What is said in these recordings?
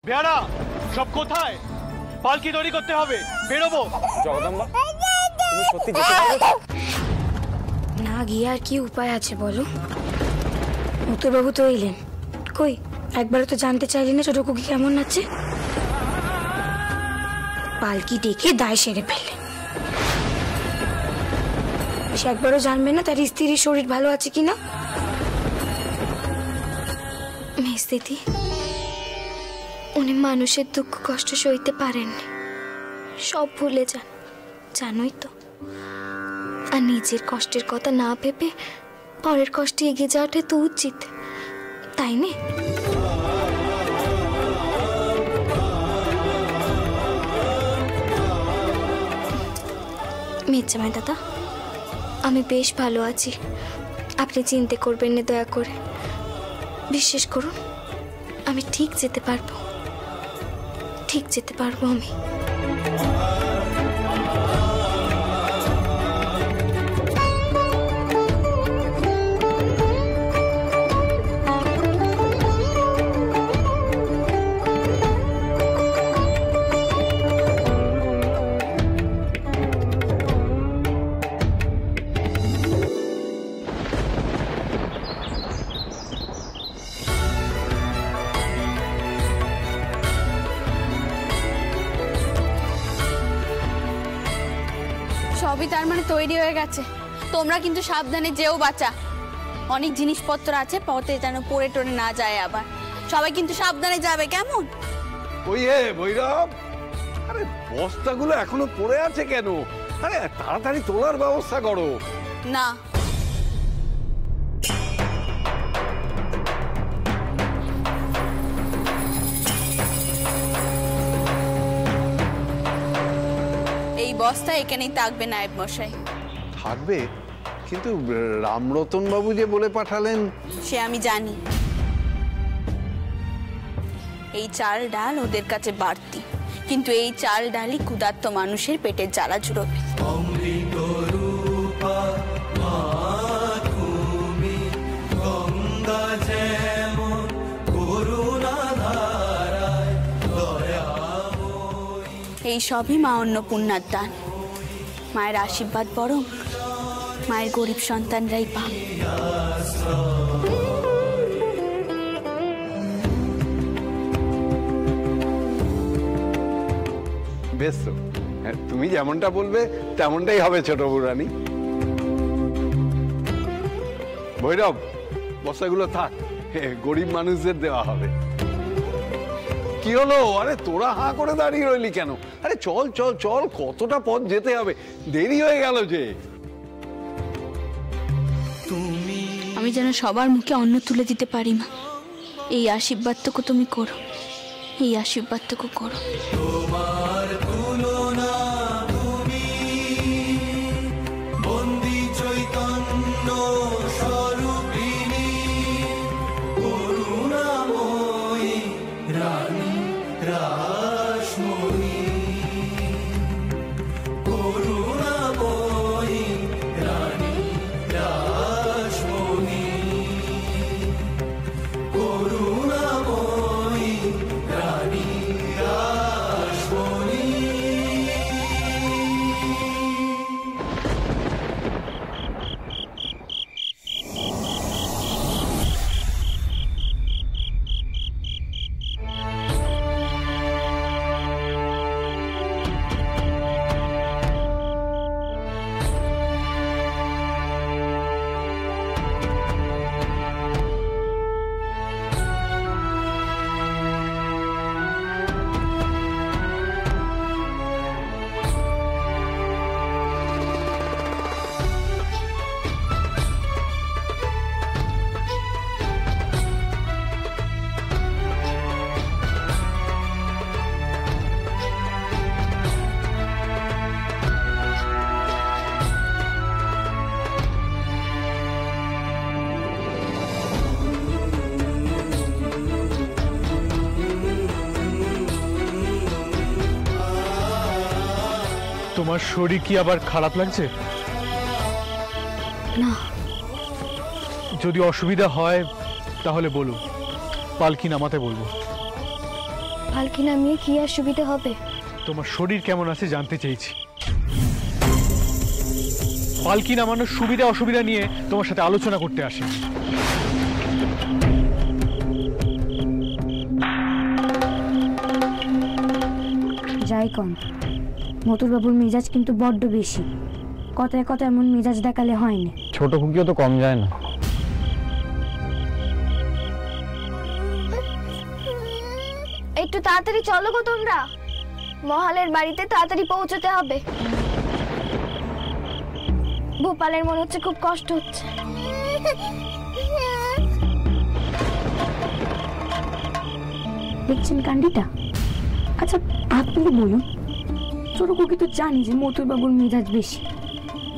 বেয়ারা সব কোথায়? পালকি তৈরি করতে হবে, বেরোবো। জগদম্বা, তুমি সত্যি যেতে পারবে? না গিয়ে আর কি উপায় আছে বলো? উত্তরবাবু তো এলেন, কই একবারও তো জানতে চাইলি না ছোট কুকি কেমন আছে? পালকি ডেকে দায় সেরে ফেললেন। সে একবারও জানবে না তার স্ত্রীর শরীর ভালো আছে কিনা। মেজদিদি, উনি মানুষের দুঃখ কষ্ট সইতে পারেননি, সব ভুলে যান, জানোই তো। আর নিজের কষ্টের কথা না ভেবে পরের কষ্টে এগিয়ে যাওয়াটা তো উচিত, তাই না? মির্জামাই দাদা, আমি বেশ ভালো আছি, আপনি চিন্তা করবেন না দয়া করে। বিশ্বাস করুন, আমি ঠিক যেতে পারবো, ঠিক যেতে পারবো আমি। সবই তার মানে তৈরি হয়ে গেছে। তোমরা কিন্তু সাবধানে যেও বাচ্চা, অনেক জিনিসপত্র আছে, পথে যেন পড়ে টরে না যায়। আবার সবাই কিন্তু সাবধানে যাবে, কেমন? ওই হে ভৈরব, আরে বস্তাগুলো এখনো পড়ে আছে কেন? আরে তাড়াতাড়ি তোলার ব্যবস্থা করো। না, এই বস্তা এখানেই থাকবে নায়েব মশাই। থাকবে? কিন্তু রামরতন বাবু যে বলে পাঠালেন। সে আমি জানি, এই চাল ডাল ওদের কাছে বাড়তি, কিন্তু এই চাল ডালই ক্ষুধার্ত মানুষের পেটের জ্বালা জুড়বে। এই সবই মা অন্নপূর্ণার দান, মায়ের আশীর্বাদ বরং মায়ের গরিব সন্তানরাই পায়। বেশ তো, তুমি যেমনটা বলবে তেমনটাই হবে ছোট বুড়ানি। ভৈরব, বস্তাগুলো থাক, গরিব মানুষদের দেওয়া হবে। কি হলো? আরে তোরা হাঁ করে দাঁড়িয়ে রইলি কেন? আরে চল চল চল, কতটা পথ যেতে হবে, দেরি হয়ে গেল যে। আমি যেন সবার মুখে অন্ন তুলে দিতে পারি মা, এই আশীর্বাদটুকু তুমি করো, এই আশীর্বাদটুকু করো। তোমার তুলনা তুমি বন্দি চৈতন্য স্বরূপিণী, করুণাময়ী রানী রাসমণি, করুণাময়ী রানী রাসমণি, করুণাময়ী রানী রাসমণি। তোমার শরীর কি আবার খারাপ লাগছে? না, যদি অসুবিধা হয় তাহলে বলুন, পালকি নামাতে বলবো। পালকি নামিয়ে কি আর সুবিধা হবে? তোমার শরীর কেমন আছে জানতে চেয়েছি। পালকি নামানোর সুবিধা অসুবিধা নিয়ে তোমার সাথে আলোচনা করতে আসি। যাই কন, মতুরবাবুর মেজাজ কিন্তু বড্ড বেশি। কথায় কথা এমন মেজাজ দেখালে হয়নি। ছোট খুকিও তো কম যায় না। একটু তাড়াতাড়ি চলো গো তোমরা, মহালের বাড়িতে তাড়াতাড়ি পৌঁছতে হবে। ভূপালের মনে হচ্ছে খুব কষ্ট হচ্ছে। দেখছেন কান্ডিটা? আচ্ছা আপনি বলুন, ছোট খুকি তো জানি যে মতুরবাবুর মেজাজ বেশি,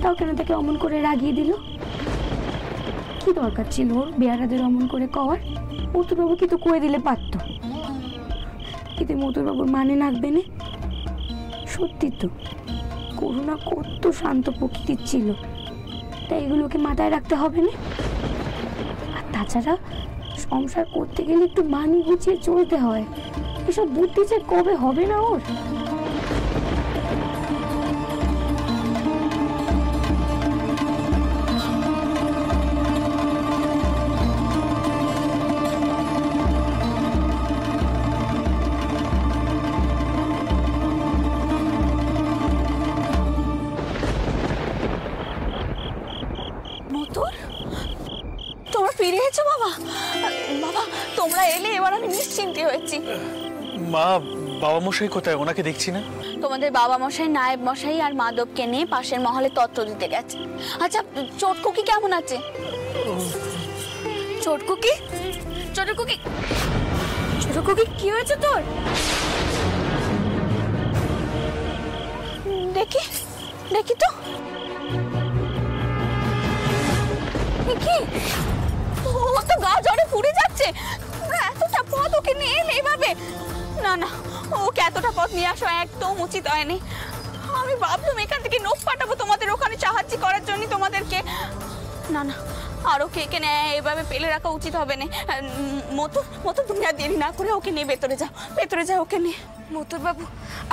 তাও কেন তাকে অমন করে রাগিয়ে দিল? কি দরকার ছিল ওর বেয়ারাদের অমন করে কওয়ার? মতুরবাবু কি তো কয়ে দিলে পারত। কিন্তু মতুরবাবুর মানে নাকবে না। সত্যি তো করুণা কত শান্ত প্রকৃতির ছিল, তাই এগুলোকে মাথায় রাখতে হবে না। আর তাছাড়া সংসার করতে গেলে একটু মানি গুছিয়ে চলতে হয়। এসব বুদ্ধি যে কবে হবে না ওর। মতুর, তোমরা ফিরে এসেছো বাবা। বাবা তোমরা এলে এবার আমি নিশ্চিন্তে হয়েছি। মা, বাবা মশাই কোথায়? ওনাকে দেখছি না। তোমাদের বাবা মশাই, নায়েব মশাই আর মাধবকে নিয়ে পাশের মহলে তত্ত্ব দিতে গেছে। আচ্ছা চটকুকি কেমন আছে? চটকুকি, চটকুকি, চটকুকি কি হয়েছে তোর? দেখি দেখি তো। কি ও তো গা জ্বরে পুড়ে যাচ্ছে। এতটা পথ ওকে নিয়ে এলে এইভাবে? না না, ওকে এতটা পথ নিয়ে আসা একদম উচিত হয়নি। আমি ভাবলাম এখান থেকে নোখ পাঠাবো তোমাদের ওখানে সাহায্য করার জন্য তোমাদেরকে। না না, আর ওকে এখানে এভাবে ফেলে রাখা উচিত হবে না। মতো মতো তুমি আর দেরি না করে ওকে নিয়ে ভেতরে যাও, ভেতরে যাও ওকে নিয়ে। মতুর বাবু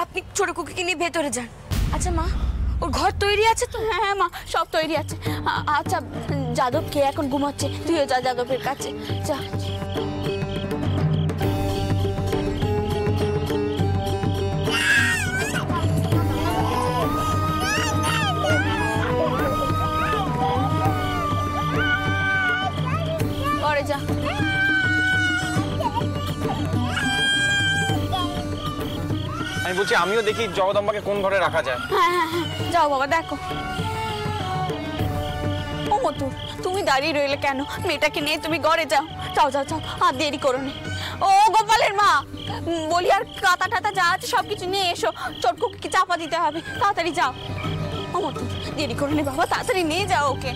আপনি ছোট কুকিকে নিয়ে ভেতরে যান। আচ্ছা মা, ওর ঘর তৈরি আছে তো? হ্যাঁ হ্যাঁ মা, সব তৈরি আছে। আচ্ছা যাদব কে এখন ঘুমাচ্ছে, তুইও যা যাদবের কাছে যা। ঘরে যা। আমি বলছি আমিও দেখি জগদম্বাকে কোন ঘরে রাখা যায়। হ্যাঁ হ্যাঁ হ্যাঁ, যাও বাবা দেখো। ও মতু, তুমি দাঁড়িয়ে রইলে কেন? মেয়েটাকে নিয়ে তুমি ঘরে যাও, যাও যাও যাও, আর দেরি করো না। ও গোপালের মা, বলি আর কাঁথা টাতা যা আছে সবকিছু নিয়ে এসো, চটকুকে চাপা দিতে হবে, তাড়াতাড়ি যাও। ও মতু, দেরি করো না বাবা, তাড়াতাড়ি নিয়ে যাও ওকে।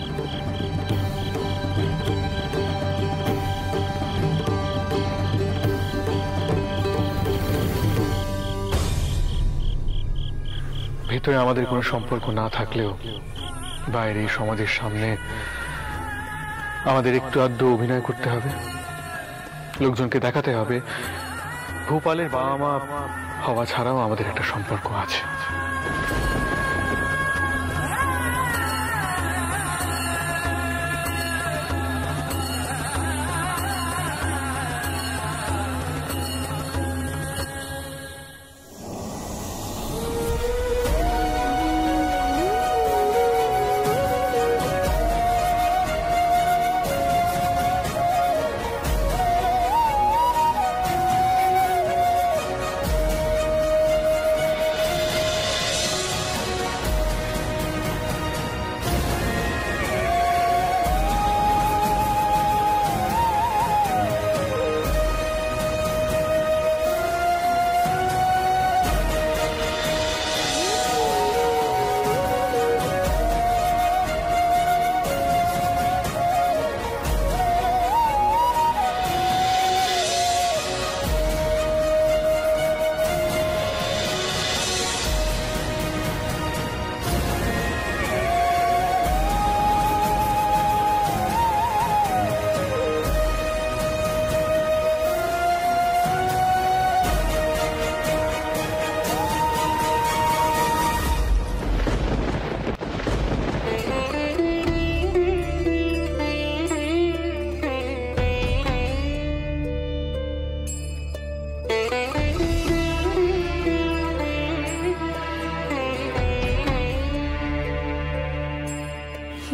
ভেতরে আমাদের কোনো সম্পর্ক না থাকলেও বাইরে সমাজের সামনে আমাদের একটু আধটু অভিনয় করতে হবে, লোকজনকে দেখাতে হবে ভূপালের বাবা মা হওয়া ছাড়াও আমাদের একটা সম্পর্ক আছে।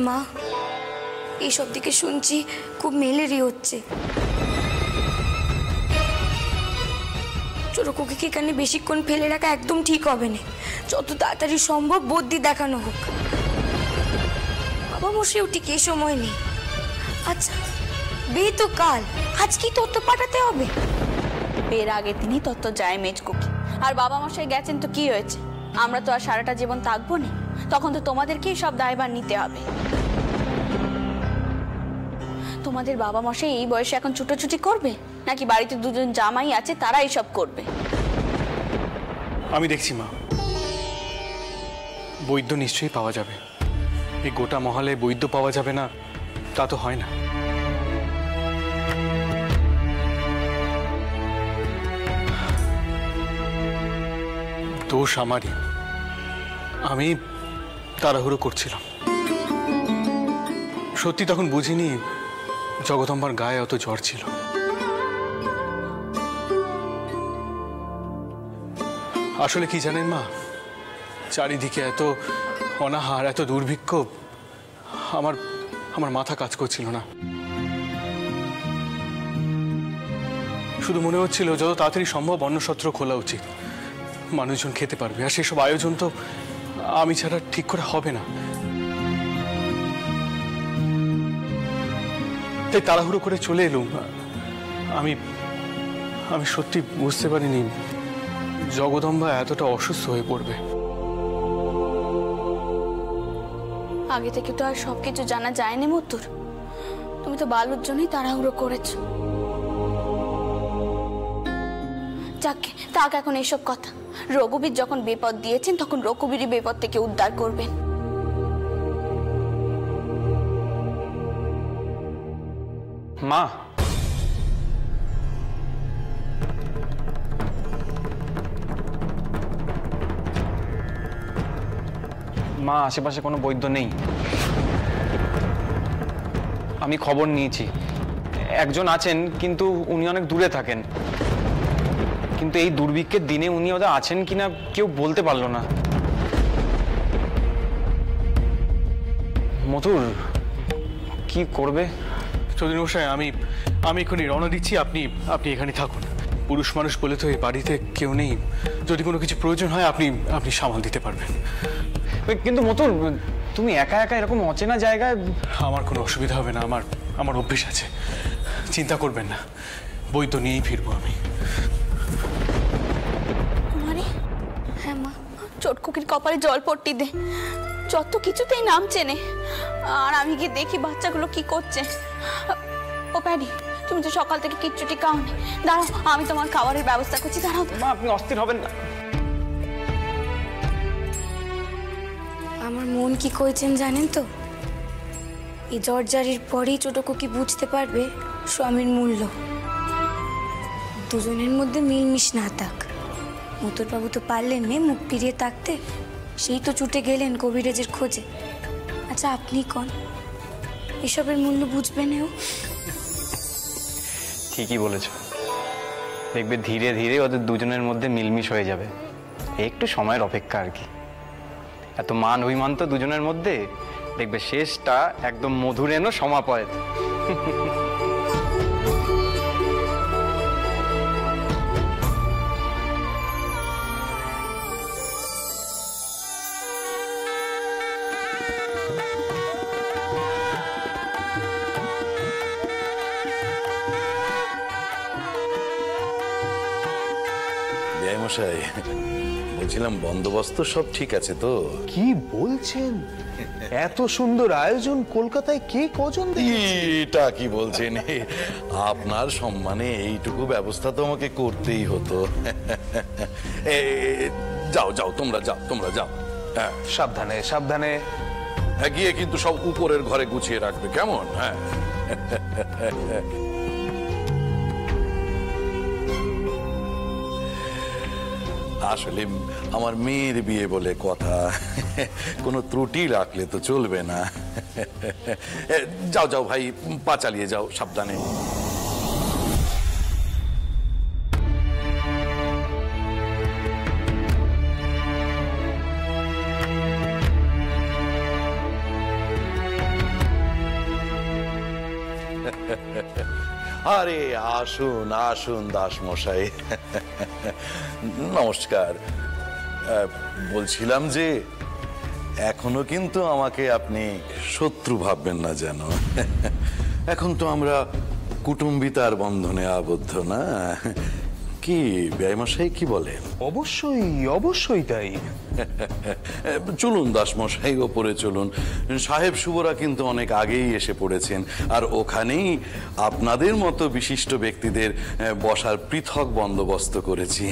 মা, এইসব দিকে শুনছি খুব মেলেরই হচ্ছে। ছোট কুকিকে এখানে বেশিক্ষণ ফেলে রাখা একদম ঠিক হবে না। যত তাড়াতাড়ি সম্ভব বদ্যি দেখানো হোক। বাবা মশাইও ঠিক এই সময় নেই। আচ্ছা, বিয়ে তো কাল, আজ কি তথ্য পাঠাতে হবে? বিয়ের আগের দিনই তত্ত্ব যায় মেজ কুকি। আর বাবা মশাই গেছেন তো কি হয়েছে, আমরা তো আর সারাটা জীবন থাকবো না। তখন তো তোমাদেরকেই সব দায়ভার নিতে হবে। তোমাদের বাবা মশাই এই বয়সে এখন ছুটোছুটি করবে, নাকি বাড়িতে দুজন জামাই আছে তারা এইসব করবে? আমি দেখছি মা, বৈদ্য নিশ্চয়ই পাওয়া যাবে। এই গোটা মহলে বৈদ্য পাওয়া যাবে না তা তো হয় না। দোষ আমারই, আমি তাড়াহুড়ো করছিলাম। সত্যি তখন বুঝিনি জগদম্বার গায়ে অত জ্বর ছিল। আসলে কি জানেন মা, চারিদিকে এত অনাহার, এত দুর্ভিক্ষ, আমার মাথা কাজ করছিল না। শুধু মনে হচ্ছিল যত তাড়াতাড়ি সম্ভব অন্নসত্র খোলা উচিত, মানুষজন খেতে পারবে। আর সেসব আয়োজন তো আমি ছাড়া ঠিক করে হবে না। তাই তাড়াহুড়ো করে চলে এলুম। আমি সত্যি বুঝতে পারিনি জগদম্বা এতটা অসুস্থ হয়ে পড়বে। আগে থেকে তো আর সবকিছু জানা যায়নি মতুর। তুমি তো বালুর জন্যই তাড়াহুড়ো করেছো। যাকে তাক এখন এইসব কথা। রঘুবীর যখন বিপদ দিয়েছেন তখন রঘুবীরই বিপদ থেকে উদ্ধার করবেন। মা, মা আশেপাশে কোনো বৈদ্য নেই। আমি খবর নিয়েছি, একজন আছেন কিন্তু উনি অনেক দূরে থাকেন। কিন্তু এই দুর্ভিক্ষের দিনে উনি ওদের আছেন কিনা কেউ বলতে পারলো না। মথুর কি করবে? চৌধুরী মশাই, আমি এখনই রওনা দিচ্ছি। আপনি এখানে থাকুন। পুরুষ মানুষ বলে তো এই বাড়িতে কেউ নেই। যদি কোনো কিছু প্রয়োজন হয় আপনি সামাল দিতে পারবেন। কিন্তু মথুর, তুমি একা একা এরকম অচেনা জায়গায়। আমার কোনো অসুবিধা হবে না, আমার অভ্যেস আছে। চিন্তা করবেন না, বৈদ্য নিয়েই ফিরবো আমি। কুমারী, হ্যাঁ মা, চটকুকির কপালে জল পট্টি দে। যত কিছুতেই নাম চেনে। আর আমি গিয়ে দেখি বাচ্চাগুলো কি করছে। ও প্যাডি, তুমি তো সকাল থেকে কিচ্ছুটি খাওনি। দাঁড়াও, আমি তোমার খাবারের ব্যবস্থা করছি। দাঁড়াও। মা, আপনি অস্থির হবেন না। আমার মন কি কইছেন জানেন তো? এই জর্জারির পরেই ছোট কুকি বুঝতে পারবে স্বামীর মূল্য। দুজনের মধ্যে মিলমিশ না থাক। মতুরবাবু তো পারলেন নে মুখ ফিরিয়ে থাকতে, সেই তো ছুটে গেলেন কবিরাজের খোঁজে। আচ্ছা আপনি কোন এসবের মূল্য বুঝবেন? ঠিকই বলেছ। দেখবে ধীরে ধীরে ওদের দুজনের মধ্যে মিলমিশ হয়ে যাবে। একটু সময়ের অপেক্ষা আর কি। এত মান অভিমান তো দুজনের মধ্যে, দেখবে শেষটা একদম মধুরেণ সমাপয়েত। মশাই, বলছিলাম বন্দোবস্ত সব ঠিক আছে তো? কি বলছেন? এত সুন্দর আয়োজন কলকাতায় কে কজন দেখেছে? এটা কি বলছেন? আপনার সম্মানে এইটুকু ব্যবস্থা তো আমাকে করতেই হতো। যাও যাও, তোমরা যাও। হ্যাঁ, সাবধানে সাবধানে গিয়ে কিন্তু সব উপরের ঘরে গুছিয়ে রাখবে, কেমন? হ্যাঁ। আসলে আমার মেয়ের বিয়ে বলে কথা, কোনো ত্রুটি রাখলে তো চলবে না। যাও যাও ভাই, পা চালিয়ে যাও, সাবধানে। আরে আসুন আসুন দাসমশাই, নমস্কার। বলছিলাম যে এখনো কিন্তু আমাকে আপনি শত্রু ভাববেন না যেন। এখন তো আমরা কুটুম্বিতার বন্ধনে আবদ্ধ, না কি বেয়াইমশাই, কি বলেন? অবশ্যই অবশ্যই তাই। চলুন দাসমশাই, ওপরে চলুন। সাহেব শুভরা কিন্তু অনেক আগেই এসে পড়েছেন, আর ওখানেই আপনাদের মতো বিশিষ্ট ব্যক্তিদের বসার পৃথক বন্দোবস্ত করেছি।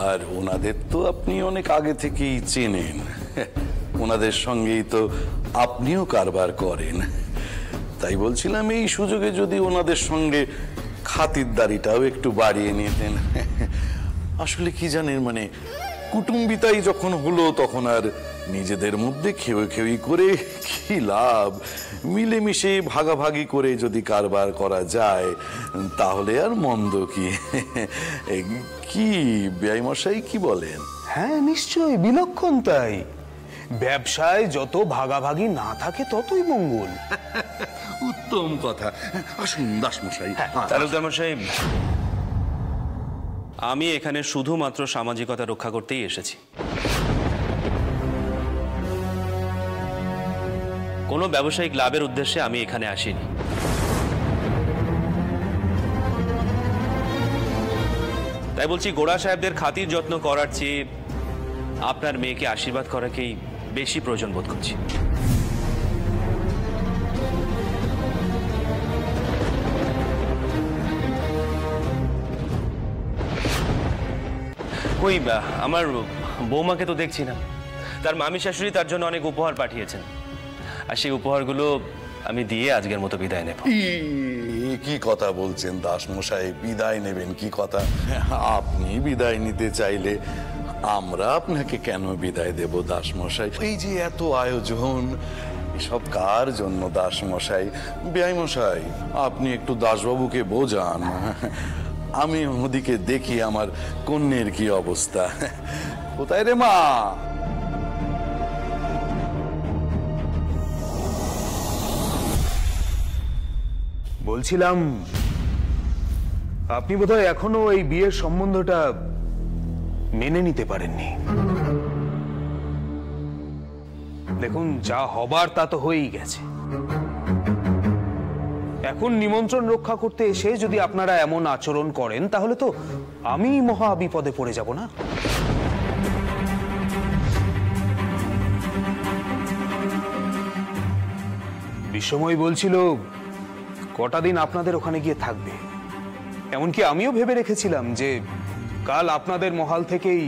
আর ওনাদের তো আপনি অনেক আগে থেকেই চেনেন, ওনাদের সঙ্গেই তো আপনিও কারবার করেন। তাই বলছিলাম এই সুযোগে যদি ওনাদের সঙ্গে খাতিরদারিটাও একটু বাড়িয়ে নিতেন। আসলে কি জানেন, মানে কুটুম্বিতাই যখন হলো তখন আর নিজেদের মধ্যে খেয়ে করে কি লাভ? মিলেমিশে ভাগাভাগি করে যদি কারবার করা যায় তাহলে আর মন্দ কি? কি বেয়াইমশাই, কি বলেন? হ্যাঁ নিশ্চয়ই, বিলক্ষণ তাই। ব্যবসায় যত ভাগাভাগি না থাকে ততই মঙ্গল। উত্তম কথা। আসুন দাসমশাই। তালুকদার মশাই, আমি এখানে শুধুমাত্র সামাজিকতা রক্ষা করতেই এসেছি। কোনো ব্যবসায়িক লাভের উদ্দেশ্যে আমি এখানে আসিনি। তাই বলছি, গোড়া সাহেবদের খাতির যত্ন করার চেয়ে আপনার মেয়েকে আশীর্বাদ করাকেই বেশি প্রয়োজন বোধ করছি। কই আমার বৌমাকে তো দেখছি না। তার মামি শাশুড়ি তার জন্য অনেক উপহার পাঠিয়েছেন, আর সেই উপহারগুলো আমি দিয়ে আজকের মতো বিদায় নেব। কি কথা বলছেন দাসমশাই? বিদায় নেবেন? কি কথা! আপনি বিদায় নিতে চাইলে আমরা আপনাকে কেন বিদায় দেব দাসমশাই? এই যে এত আয়োজন, এসব কার জন্য দাসমশাই? বেয়াইমশাই, আপনি একটু দাসবাবুকে বোঝান। আমি ওদিকে দেখি আমার কন্যের কি অবস্থা। কোথায় রে মা? বলছিলাম, আপনি বোধহয় এখনো এই বিয়ের সম্বন্ধটা মেনে নিতে পারেননি। দেখুন, যা হবার তা তো হয়েই গেছে। এখন নিমন্ত্রণ রক্ষা করতে এসে যদি আপনারা এমন আচরণ করেন তাহলে তো আমি মহা বিপদে পড়ে যাব না? বিশ্বময় বলছিল কটা দিন আপনাদের ওখানে গিয়ে থাকবে। এমনকি আমিও ভেবে রেখেছিলাম যে কাল আপনাদের মহাল থেকেই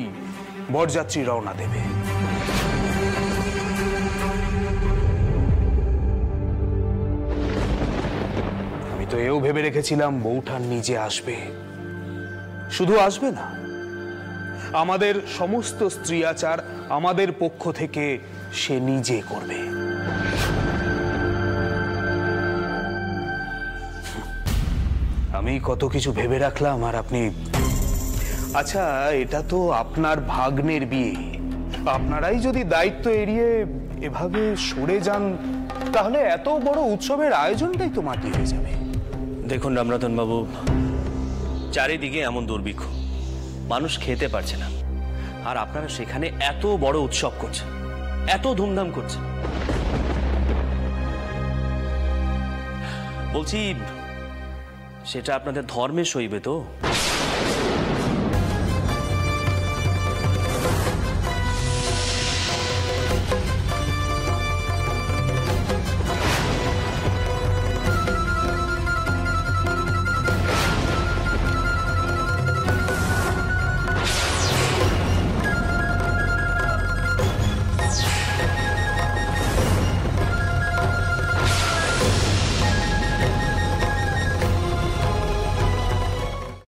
বরযাত্রী রওনা দেবে। আমি তো এও ভেবে রেখেছিলাম বৌঠান নিজে আসবে। শুধু আসবে না, আমাদের সমস্ত স্ত্রী আচার আমাদের পক্ষ থেকে সে নিজে করবে। আমি কত কিছু ভেবে রাখলাম, আর আপনি... আচ্ছা, এটা তো আপনার ভাগ্নের বিয়ে। আপনারাই যদি দায়িত্ব এড়িয়ে এভাবে সরে যান তাহলে এত বড় উৎসবের আয়োজনটাই তো মাটি হয়ে যাবে। দেখুন রামরতন বাবু, চারিদিকে এমন দুর্ভিক্ষ, মানুষ খেতে পারছে না, আর আপনারা সেখানে এত বড় উৎসব করছেন, এত ধুমধাম করছেন। বলছি, সেটা আপনাদের ধর্মে সইবে তো?